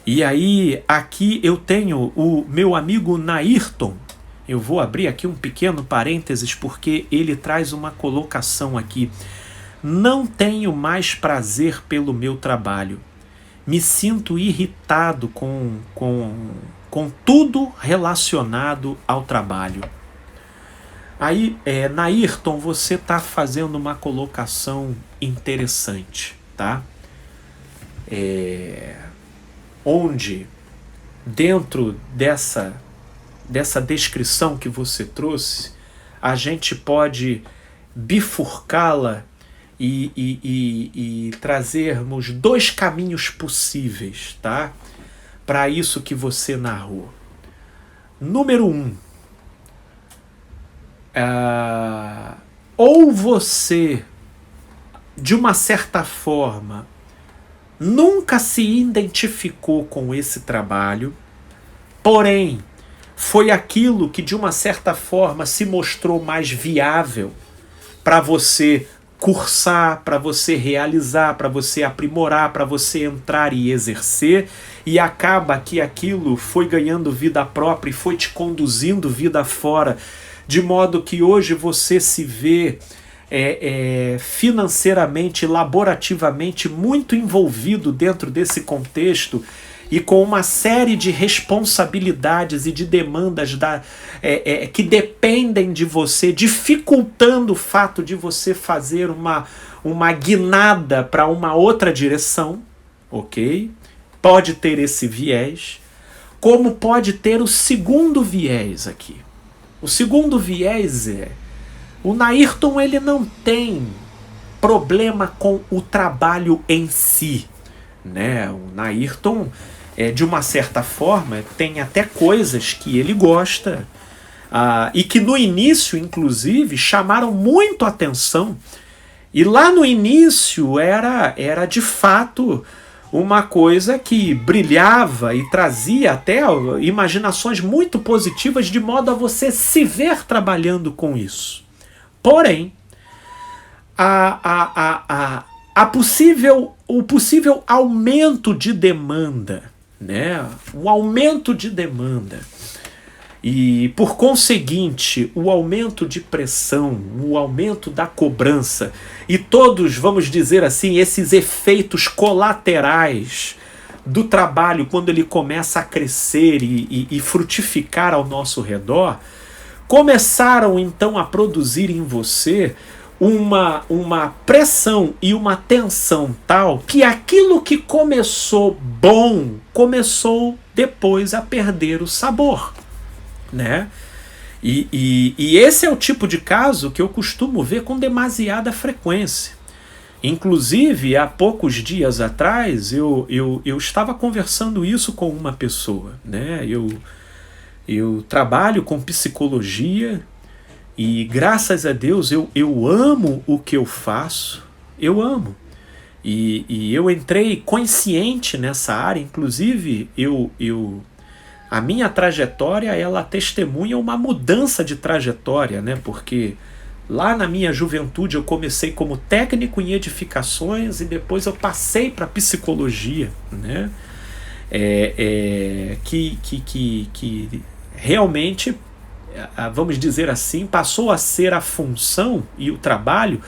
E aí, aqui eu tenho o meu amigo Nairton. Eu vou abrir aqui um pequeno parênteses porque ele traz uma colocação aqui. Não tenho mais prazer pelo meu trabalho. Me sinto irritado com tudo relacionado ao trabalho. Aí, Nairton, você está fazendo uma colocação interessante, tá? Onde, dentro dessa descrição que você trouxe, a gente pode bifurcá-la e trazermos dois caminhos possíveis, tá? Para isso que você narrou. Número 1. Ou você, de uma certa forma, nunca se identificou com esse trabalho, porém, foi aquilo que de uma certa forma se mostrou mais viável para você cursar, para você realizar, para você aprimorar, para você entrar e exercer, e acaba que aquilo foi ganhando vida própria e foi te conduzindo vida fora, de modo que hoje você se vê financeiramente, laborativamente muito envolvido dentro desse contexto e com uma série de responsabilidades e de demandas que dependem de você, dificultando o fato de você fazer uma guinada para uma outra direção, ok? Pode ter esse viés, como pode ter o segundo viés aqui. O segundo viés o Nairton ele não tem problema com o trabalho em si, né? O Nairton, de uma certa forma, tem até coisas que ele gosta e que no início, inclusive, chamaram muito atenção. E lá no início era de fato uma coisa que brilhava e trazia até imaginações muito positivas de modo a você se ver trabalhando com isso. Porém, o possível aumento de demanda, né? O aumento de demanda e, por conseguinte, o aumento de pressão, o aumento da cobrança e todos, vamos dizer assim, esses efeitos colaterais do trabalho quando ele começa a crescer e frutificar ao nosso redor, começaram então a produzir em você uma pressão e uma tensão tal que aquilo que começou bom começou depois a perder o sabor, né? E esse é o tipo de caso que eu costumo ver com demasiada frequência. Inclusive, há poucos dias atrás, eu estava conversando isso com uma pessoa, né? Eu trabalho com psicologia e, graças a Deus, eu amo o que eu faço, eu amo. E eu entrei consciente nessa área, inclusive a minha trajetória, ela testemunha uma mudança de trajetória, né? Porque lá na minha juventude eu comecei como técnico em edificações e depois eu passei para psicologia, né? Que realmente, vamos dizer assim, passou a ser a função e o trabalho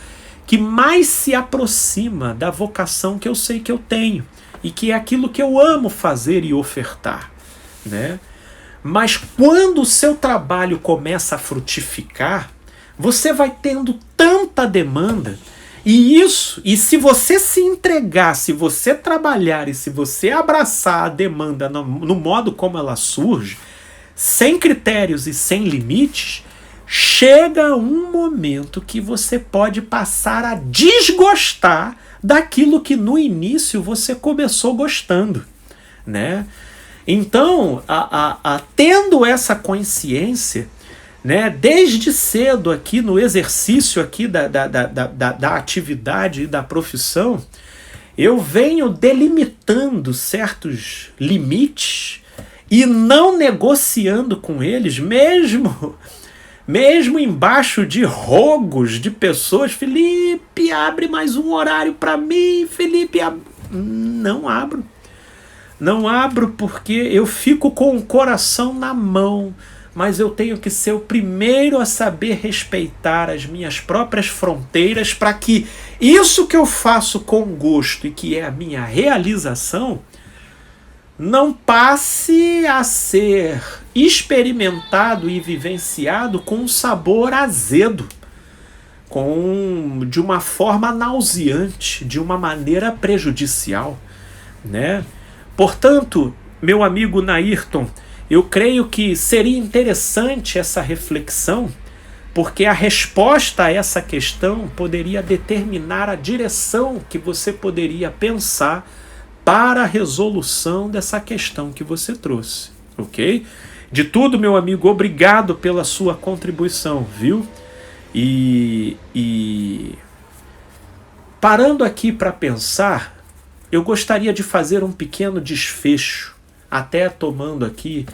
que mais se aproxima da vocação que eu sei que eu tenho e que é aquilo que eu amo fazer e ofertar, né? Mas quando o seu trabalho começa a frutificar, você vai tendo tanta demanda e se você se entregar, se você trabalhar e se você abraçar a demanda no modo como ela surge, sem critérios e sem limites, chega um momento que você pode passar a desgostar daquilo que no início você começou gostando, né? Então, tendo essa consciência, né, desde cedo aqui no exercício aqui da atividade e da profissão, eu venho delimitando certos limites e não negociando com eles, mesmo embaixo de rogos de pessoas. Felipe, abre mais um horário para mim, Felipe, não abro. Não abro porque eu fico com o coração na mão, mas eu tenho que ser o primeiro a saber respeitar as minhas próprias fronteiras para que isso que eu faço com gosto e que é a minha realização não passe a ser experimentado e vivenciado com um sabor azedo, de uma forma nauseante, de uma maneira prejudicial, né? Portanto, meu amigo Nairton, eu creio que seria interessante essa reflexão, porque a resposta a essa questão poderia determinar a direção que você poderia pensar para a resolução dessa questão que você trouxe, ok? De tudo, meu amigo, obrigado pela sua contribuição, viu? E parando aqui para pensar, eu gostaria de fazer um pequeno desfecho, até tomando aqui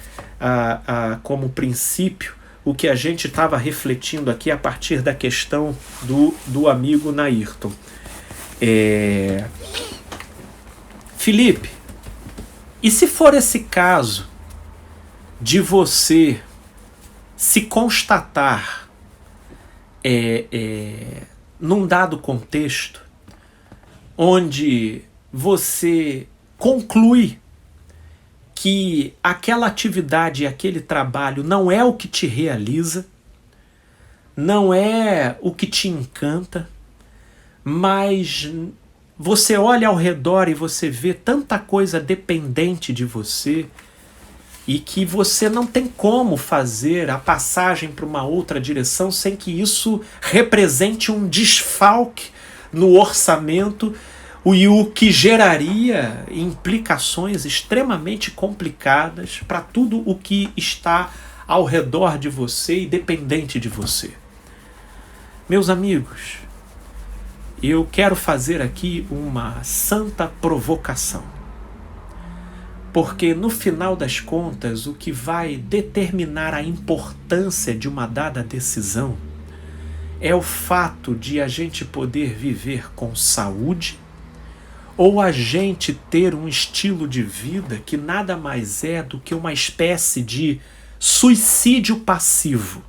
como princípio o que a gente estava refletindo aqui a partir da questão do amigo Nairton. Felipe, e se for esse caso de você se constatar num dado contexto onde você conclui que aquela atividade, aquele trabalho não é o que te realiza, não é o que te encanta, mas você olha ao redor e você vê tanta coisa dependente de você e que você não tem como fazer a passagem para uma outra direção sem que isso represente um desfalque no orçamento e o que geraria implicações extremamente complicadas para tudo o que está ao redor de você e dependente de você. Meus amigos, eu quero fazer aqui uma santa provocação. Porque no final das contas, o que vai determinar a importância de uma dada decisão é o fato de a gente poder viver com saúde ou a gente ter um estilo de vida que nada mais é do que uma espécie de suicídio passivo,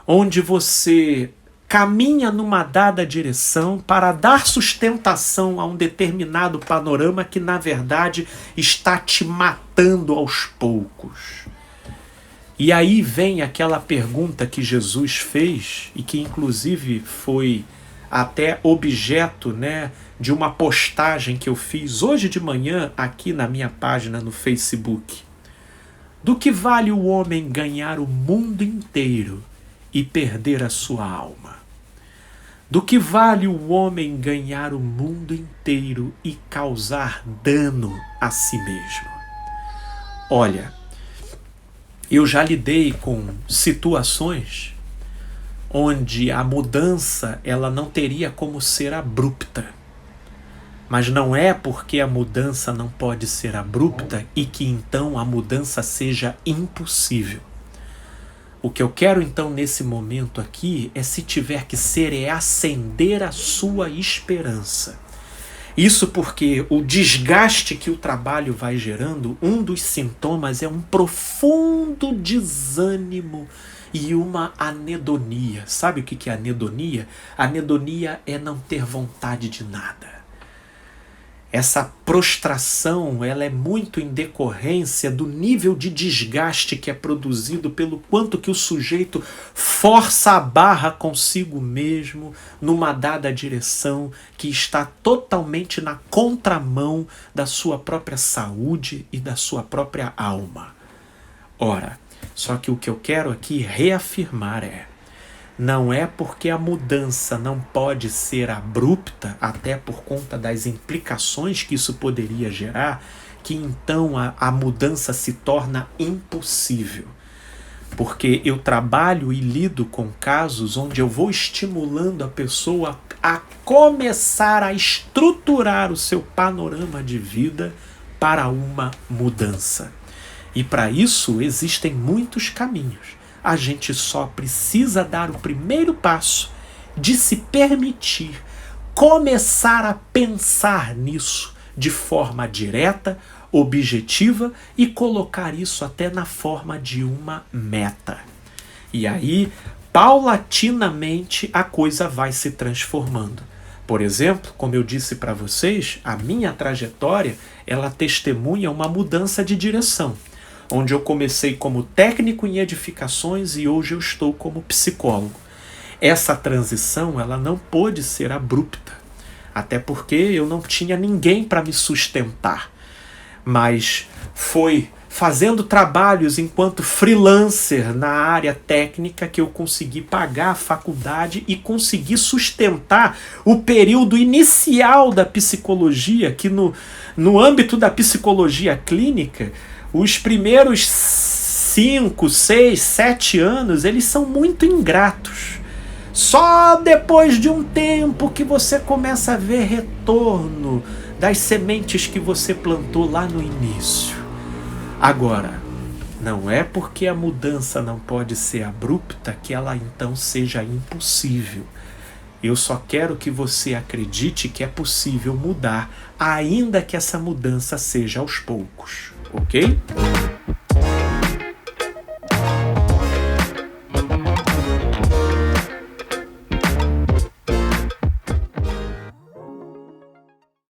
onde você caminha numa dada direção para dar sustentação a um determinado panorama que, na verdade, está te matando aos poucos. E aí vem aquela pergunta que Jesus fez e que, inclusive, foi até objeto, né, de uma postagem que eu fiz hoje de manhã aqui na minha página no Facebook. Do que vale o homem ganhar o mundo inteiro e perder a sua alma? Do que vale o homem ganhar o mundo inteiro e causar dano a si mesmo? Olha, eu já lidei com situações onde a mudança ela não teria como ser abrupta. Mas não é porque a mudança não pode ser abrupta e que então a mudança seja impossível. O que eu quero então nesse momento aqui é, se tiver que ser, é acender a sua esperança. Isso porque o desgaste que o trabalho vai gerando, um dos sintomas é um profundo desânimo e uma anedonia. Sabe o que é anedonia? Anedonia é não ter vontade de nada. Essa prostração, ela é muito em decorrência do nível de desgaste que é produzido pelo quanto que o sujeito força a barra consigo mesmo numa dada direção que está totalmente na contramão da sua própria saúde e da sua própria alma. Ora, só que o que eu quero aqui reafirmar não é porque a mudança não pode ser abrupta, até por conta das implicações que isso poderia gerar, que então a mudança se torna impossível. Porque eu trabalho e lido com casos onde eu vou estimulando a pessoa a começar a estruturar o seu panorama de vida para uma mudança. E para isso existem muitos caminhos. A gente só precisa dar o primeiro passo de se permitir começar a pensar nisso de forma direta, objetiva e colocar isso até na forma de uma meta. E aí, paulatinamente, a coisa vai se transformando. Por exemplo, como eu disse para vocês, a minha trajetória, ela testemunha uma mudança de direção, onde eu comecei como técnico em edificações e hoje eu estou como psicólogo. Essa transição, ela não pôde ser abrupta, até porque eu não tinha ninguém para me sustentar, mas foi fazendo trabalhos enquanto freelancer na área técnica que eu consegui pagar a faculdade e consegui sustentar o período inicial da psicologia, que no âmbito da psicologia clínica, os primeiros 5, 6, 7 anos, eles são muito ingratos. Só depois de um tempo que você começa a ver retorno das sementes que você plantou lá no início. Agora, não é porque a mudança não pode ser abrupta que ela então seja impossível. Eu só quero que você acredite que é possível mudar, ainda que essa mudança seja aos poucos, ok?